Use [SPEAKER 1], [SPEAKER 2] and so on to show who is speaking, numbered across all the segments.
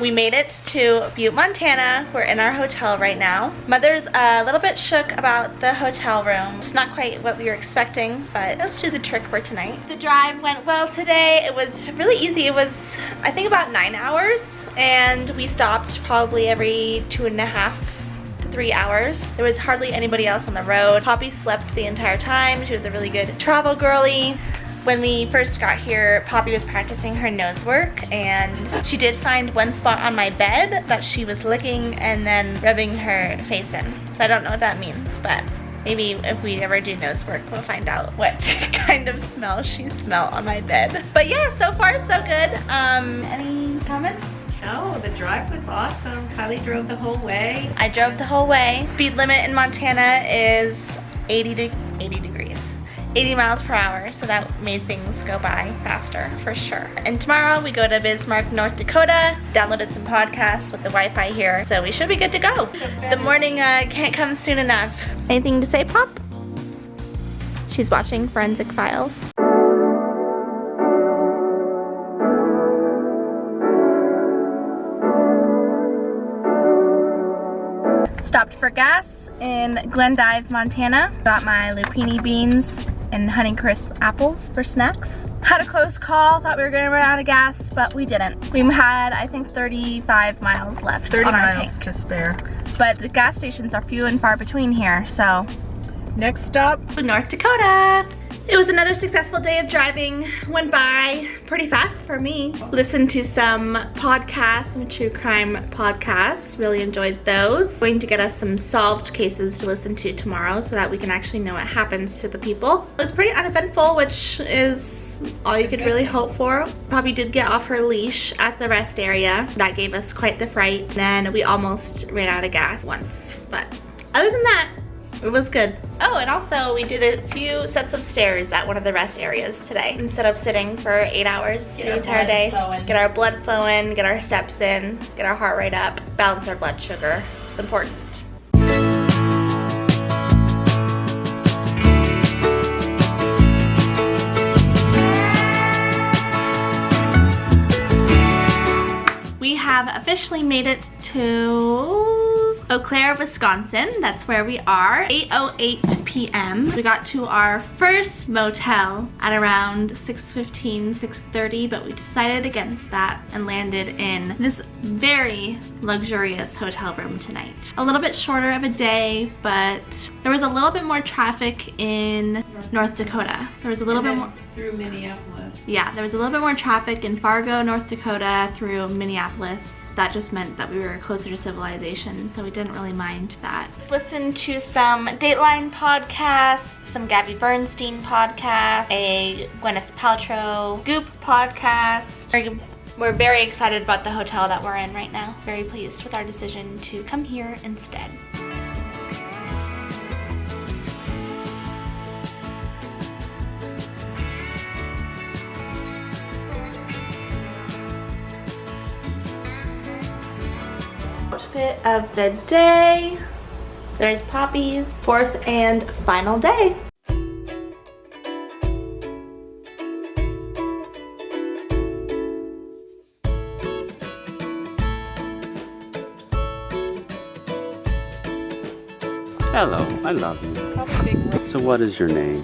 [SPEAKER 1] We made it to Butte, Montana. We're in our hotel right now. Mother's a little bit shook about the hotel room. It's not quite what we were expecting, but it'll do the trick for tonight. The drive went well today. It was really easy. It was, I think, about 9 hours, and we stopped probably every 2.5 to 3 hours. There was hardly anybody else on the road. Poppy slept the entire time. She was a really good travel girly. When we first got here, Poppy was practicing her nose work, and she did find one spot on my bed that she was licking and then rubbing her face in. So I don't know what that means, but maybe if we ever do nose work, we'll find out what kind of smell she smelled on my bed. But yeah, so far so good. Any comments?
[SPEAKER 2] No, the drive was awesome. Kylie drove the whole way.
[SPEAKER 1] I drove the whole way. Speed limit in Montana is 80 degrees. 80 miles per hour, so that made things go by faster for sure. And tomorrow we go to Bismarck, North Dakota. Downloaded some podcasts with the Wi-Fi here, so we should be good to go. The morning can't come soon enough. Anything to say, Pop? She's watching Forensic Files. Stopped for gas in Glendive, Montana. Got my lupini beans and Honeycrisp apples for snacks. Had a close call, thought we were gonna run out of gas, but we didn't. We had, I think, 35 miles left
[SPEAKER 2] 30
[SPEAKER 1] on our
[SPEAKER 2] miles
[SPEAKER 1] tank.
[SPEAKER 2] to spare.
[SPEAKER 1] But the gas stations are few and far between here, so.
[SPEAKER 2] Next stop,
[SPEAKER 1] North Dakota. It was another successful day of driving. Went by pretty fast for me. Listened to some podcasts, some true crime podcasts. Really enjoyed those. Going to get us some solved cases to listen to tomorrow so that we can actually know what happens to the people. It was pretty uneventful, which is all you could really hope for. Poppy did get off her leash at the rest area. That gave us quite the fright. Then we almost ran out of gas once. But other than that, it was good. Oh, and also we did a few sets of stairs at one of the rest areas today. Instead of sitting for 8 hours the entire day. Get our blood flowing, get our steps in, get our heart rate up, balance our blood sugar. It's important. We have officially made it to Eau Claire, Wisconsin. That's where we are. 8:08 p.m. We got to our first motel at around 6:15, 6:30, but we decided against that and landed in this very luxurious hotel room tonight. A little bit shorter of a day, but there was a little bit more traffic in North Dakota. There was a little bit more
[SPEAKER 2] through Minneapolis.
[SPEAKER 1] Yeah, there was a little bit more traffic in Fargo, North Dakota through Minneapolis. That just meant that we were closer to civilization, so we didn't really mind that. Let's listen to some Dateline podcasts, some Gabby Bernstein podcasts, a Gwyneth Paltrow Goop podcast. We're very excited about the hotel that we're in right now. Very pleased with our decision to come here instead. Outfit of the day. There's Poppy's fourth and final day.
[SPEAKER 3] Hello, I love you. So what is your name?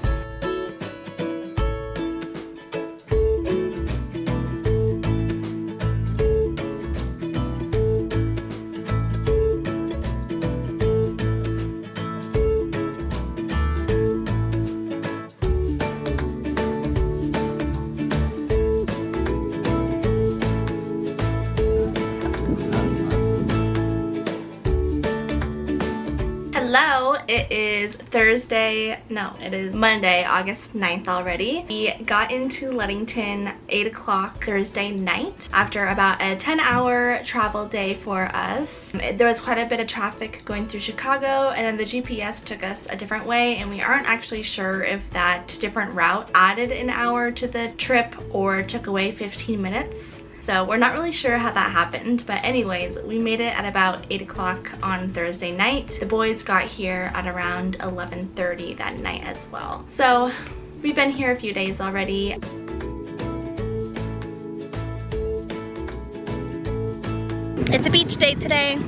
[SPEAKER 1] Hello, it is Thursday, no, it is Monday, August 9th already. We got into Ludington 8 o'clock Thursday night after about a 10-hour travel day for us. There was quite a bit of traffic going through Chicago, and then the GPS took us a different way, and we aren't actually sure if that different route added an hour to the trip or took away 15 minutes. So we're not really sure how that happened, but anyways, we made it at about 8 o'clock on Thursday night. The boys got here at around 11:30 that night as well. So we've been here a few days already. It's a beach day today.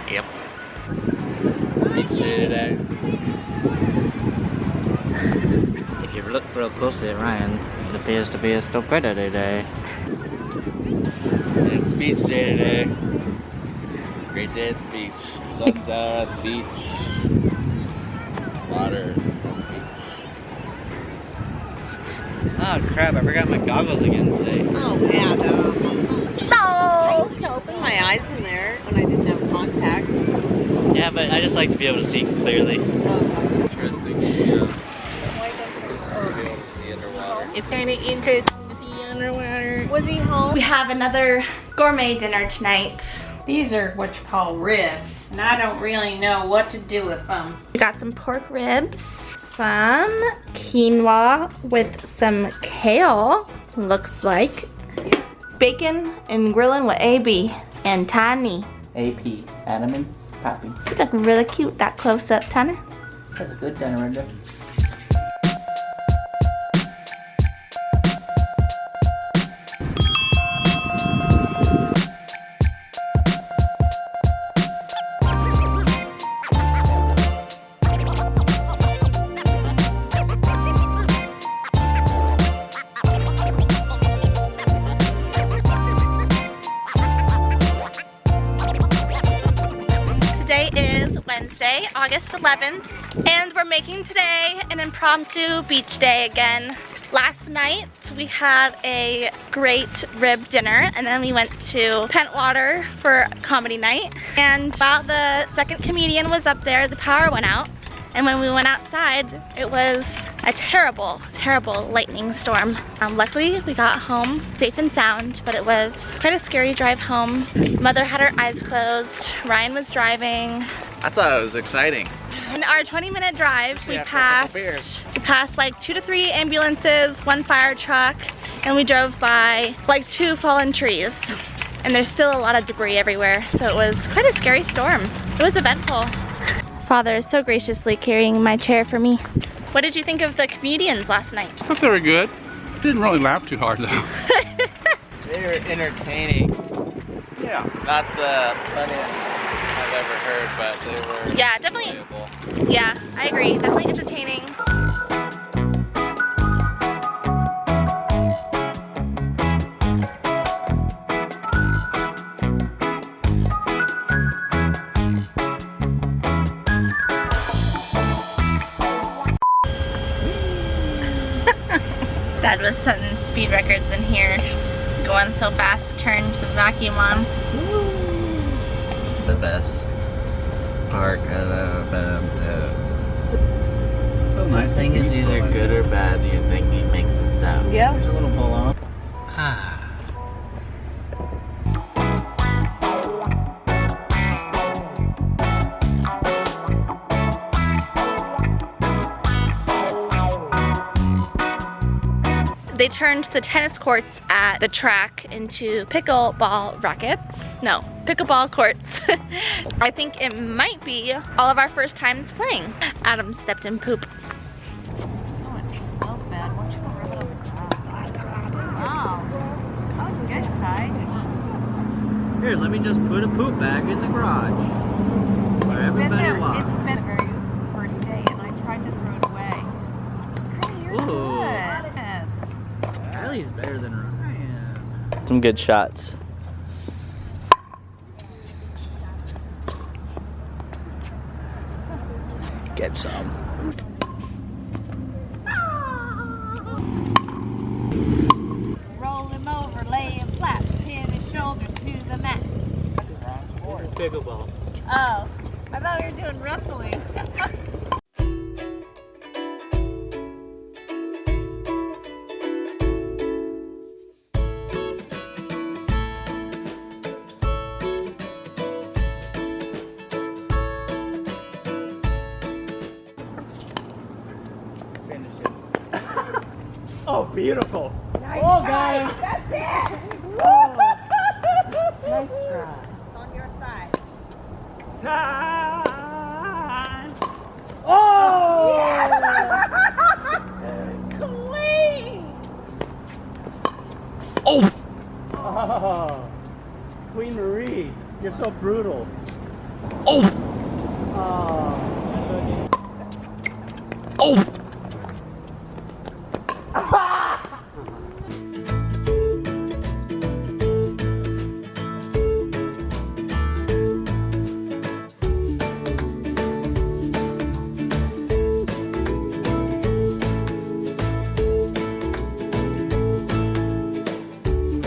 [SPEAKER 3] Yep. It's beach day today. If you look real closely at Ryan, it appears to be a stupidity day. It's beach day today. Great day at the beach. Sun's out at the beach. Water's at the beach. Oh crap, I forgot my goggles again today.
[SPEAKER 2] Oh, yeah, no.
[SPEAKER 1] No!
[SPEAKER 2] I used to open my eyes in there when I didn't have contact.
[SPEAKER 3] Yeah, but I just like to be able to see clearly.
[SPEAKER 2] Oh,
[SPEAKER 3] Interesting. Yeah. Be able to see underwater.
[SPEAKER 2] it's kind of interesting to see underwater. Was he home?
[SPEAKER 1] We have another gourmet dinner tonight.
[SPEAKER 2] These are what you call ribs, and I don't really know what to do with them.
[SPEAKER 1] We got some pork ribs, some quinoa with some kale, looks like. Bacon and grilling with AB and Tiny.
[SPEAKER 4] AP, Adam and Poppy.
[SPEAKER 1] You look really cute, that close up, Tiny.
[SPEAKER 4] That's a good dinner, isn't it?
[SPEAKER 1] Today is Wednesday, August 11th, and we're making today an impromptu beach day again. Last night we had a great rib dinner, and then we went to Pentwater for comedy night. And while the second comedian was up there, the power went out. And when we went outside, it was a terrible, terrible lightning storm. Luckily, we got home safe and sound, but it was quite a scary drive home. Mother had her eyes closed. Ryan was driving.
[SPEAKER 3] I thought it was exciting.
[SPEAKER 1] In our 20-minute drive, we
[SPEAKER 3] after a couple beers.
[SPEAKER 1] passed like 2 to 3 ambulances, 1 fire truck, and we drove by like 2 fallen trees. And there's still a lot of debris everywhere, so it was quite a scary storm. It was eventful. Father is so graciously carrying my chair for me. What did you think of the comedians last night?
[SPEAKER 5] I thought they were good. Didn't really laugh too hard though.
[SPEAKER 3] They were entertaining.
[SPEAKER 5] Yeah.
[SPEAKER 3] Not the funniest I've ever heard, but they were
[SPEAKER 1] Yeah, definitely.
[SPEAKER 3] enjoyable.
[SPEAKER 1] Yeah, I agree. Definitely entertaining. Dad was setting speed records in here, going so fast to turn the vacuum on.
[SPEAKER 3] The best park I've ever been to.
[SPEAKER 5] So nice.
[SPEAKER 3] Nothing is either good or bad. You think he makes it sound.
[SPEAKER 2] Yeah.
[SPEAKER 4] There's a little pull on.
[SPEAKER 3] Ah.
[SPEAKER 1] They turned the tennis courts at the track into pickleball rackets. No, pickleball courts. I think it might be all of our first times playing. Adam stepped in poop.
[SPEAKER 2] Oh, it smells bad. Why don't you go rub it on the ground? Wow. That was good, Ty.
[SPEAKER 3] Here, let me just put a poop bag in the garage. Where everybody walks.
[SPEAKER 2] It's been the very first day, and I tried to throw it away. Hey, you're
[SPEAKER 3] Ooh.
[SPEAKER 2] good. Yes.
[SPEAKER 3] Riley's better than Ryan. Some good shots. Get some.
[SPEAKER 2] Roll him over, lay him flat, pin his shoulders to the mat.
[SPEAKER 3] Pickleball.
[SPEAKER 2] Oh, I thought we were doing wrestling.
[SPEAKER 5] Oh, beautiful.
[SPEAKER 2] Nice
[SPEAKER 5] Oh,
[SPEAKER 2] try.
[SPEAKER 5] got him.
[SPEAKER 2] That's it.
[SPEAKER 4] Nice try.
[SPEAKER 2] It's on your side.
[SPEAKER 5] Time. Oh!
[SPEAKER 2] Clean.
[SPEAKER 5] Oh! Queen Marie. You're so brutal.
[SPEAKER 3] Oh!
[SPEAKER 5] Oh.
[SPEAKER 3] Oh!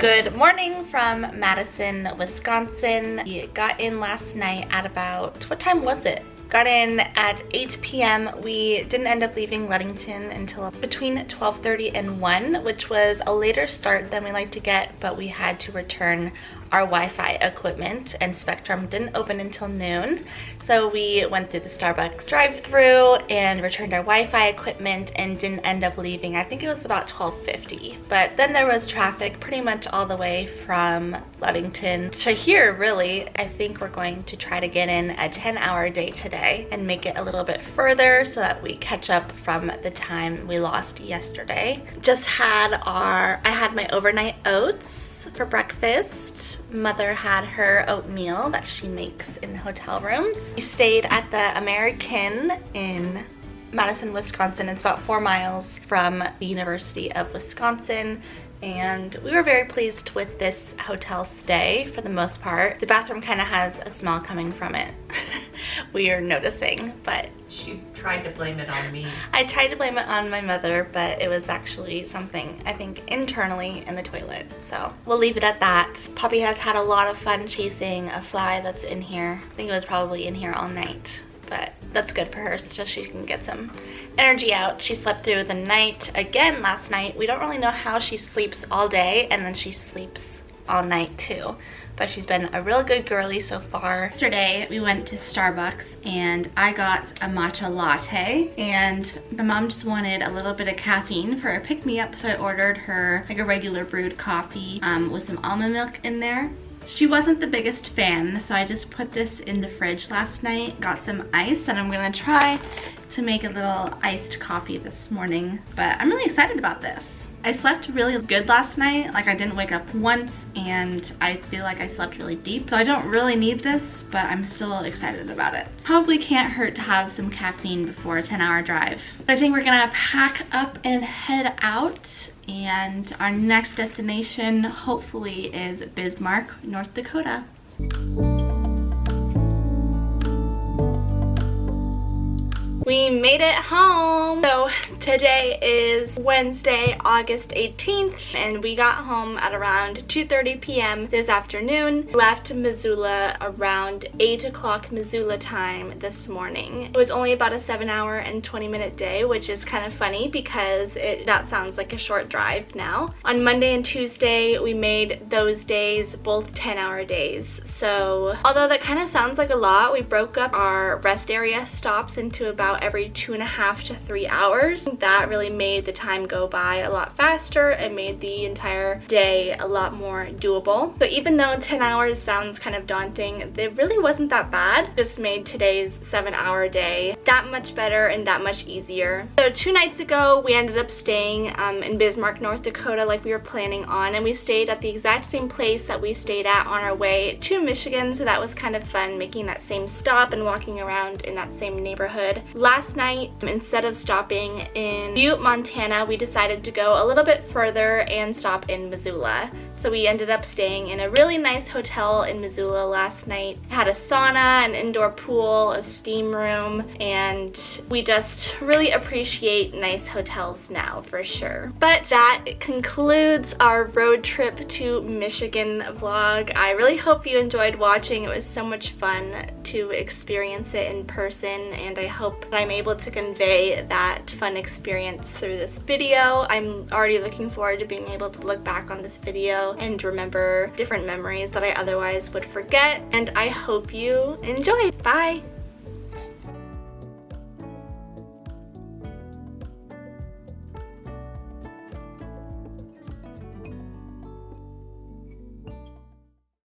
[SPEAKER 1] Good morning from Madison, Wisconsin. We got in last night at about, what time was it? Got in at 8 p.m. We didn't end up leaving Ludington until between 12:30 and 1, which was a later start than we like to get, but we had to return our Wi-Fi equipment, and Spectrum didn't open until noon. So we went through the Starbucks drive-through and returned our Wi-Fi equipment and didn't end up leaving. I think it was about 12:50. But then there was traffic pretty much all the way from Ludington to here, really. I think we're going to try to get in a 10-hour day today and make it a little bit further so that we catch up from the time we lost yesterday. I had my overnight oats for breakfast. Mother had her oatmeal that she makes in hotel rooms. We stayed at the American in Madison, Wisconsin. It's about 4 miles from the University of Wisconsin. And we were very pleased with this hotel stay for the most part. The bathroom kind of has a smell coming from it. We are noticing, but
[SPEAKER 2] She tried to blame it on me.
[SPEAKER 1] I tried to blame it on my mother, but it was actually something, I think, internally in the toilet. So we'll leave it at that. Poppy has had a lot of fun chasing a fly that's in here. I think it was probably in here all night, but that's good for her so she can get some energy out. She slept through the night again last night. We don't really know how she sleeps all day and then she sleeps all night too, but she's been a real good girly so far. Yesterday we went to Starbucks and I got a matcha latte, and my mom just wanted a little bit of caffeine for a pick-me-up, so I ordered her like a regular brewed coffee with some almond milk in there. She wasn't the biggest fan, so I just put this in the fridge last night, got some ice, and I'm gonna try to make a little iced coffee this morning, but I'm really excited about this. I slept really good last night. Like, I didn't wake up once, and I feel like I slept really deep. So I don't really need this, but I'm still excited about it. Probably can't hurt to have some caffeine before a 10-hour drive. But I think we're gonna pack up and head out, and our next destination hopefully is Bismarck, North Dakota. We made it home. So today is Wednesday, August 18th, and we got home at around 2:30 p.m. this afternoon. Left Missoula around 8 o'clock Missoula time this morning. It was only about a 7-hour and 20-minute day, which is kind of funny because that sounds like a short drive now. On Monday and Tuesday, we made those days both 10-hour days. So although that kind of sounds like a lot, we broke up our rest area stops into about every 2.5 to 3 hours. That really made the time go by a lot faster and made the entire day a lot more doable. So even though 10 hours sounds kind of daunting, it really wasn't that bad. Just made today's 7-hour day that much better and that much easier. So 2 nights ago, we ended up staying in Bismarck, North Dakota like we were planning on, and we stayed at the exact same place that we stayed at on our way to Michigan, so that was kind of fun, making that same stop and walking around in that same neighborhood. Last night, instead of stopping in Veau, Montana, we decided to go a little bit further and stop in Missoula. So we ended up staying in a really nice hotel in Missoula last night. It had a sauna, an indoor pool, a steam room, and we just really appreciate nice hotels now for sure. But that concludes our road trip to Michigan vlog. I really hope you enjoyed watching. It was so much fun to experience it in person, and I hope that I'm able to convey that fun experience through this video. I'm already looking forward to being able to look back on this video and remember different memories that I otherwise would forget, and I hope you enjoyed. Bye!